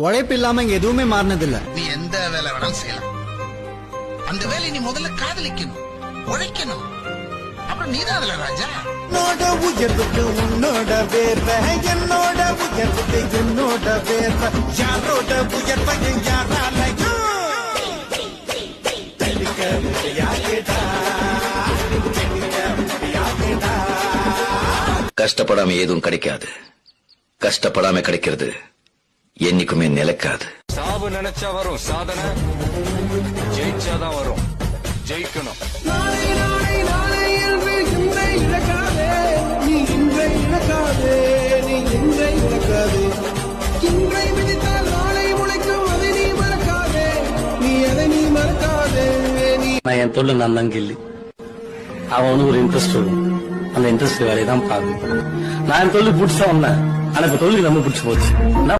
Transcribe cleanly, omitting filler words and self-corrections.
உழைப்பு இல்லாம இங்க எதுவுமே மாறினது இல்ல. நீ எந்த வேலை வேணாலும் செய்யலாம். அந்த வேலையை நீ முதல்ல காதலிக்கணும், உழைக்கணும். அப்புறம் நீதான் அதுல ராஜா. என்னோட உயர்வுக்கு உன்னோட வேர்வை, என்னோட உயர்வுக்கு என்னோட வேர்வை, யாரோட உயர்வையும் யாராலையும் தடுக்க முடியாதுடா, தடுக்க முடியாதுடா. கஷ்டப்படாம எதுவும் கிடைக்காது. கஷ்டப்படாம கிடைக்கிறது என்னைக்குமே நிலைக்காது. சாவு நினைச்சா வரும் சாதனை, ஜெயிச்சாதான் வரும். ஜெயிக்கணும். நாளை நாளை நாளை என்று இன்றை இழக்காதே, நீ இன்றை இழக்காதே, நீ இன்றை இழக்காதே. இன்றை மிதித்தால் நாளை முளைக்கும், அதை நீ மறக்காதே, நீ அதை நீ மறக்காதே. நீ நான் என் தொழில் நான் தான் கில்லி. அவனுக்கு ஒரு இன்ட்ரெஸ்ட் இருக்கும், அந்த இன்ட்ரெஸ்ட் வேலையை தான் பார்க்கணும். நான் என் தொழில் பிடிச்சா வந்தேன், ஆனா இப்ப தொழில் ரொம்ப பிடிச்சு போச்சு. என்ன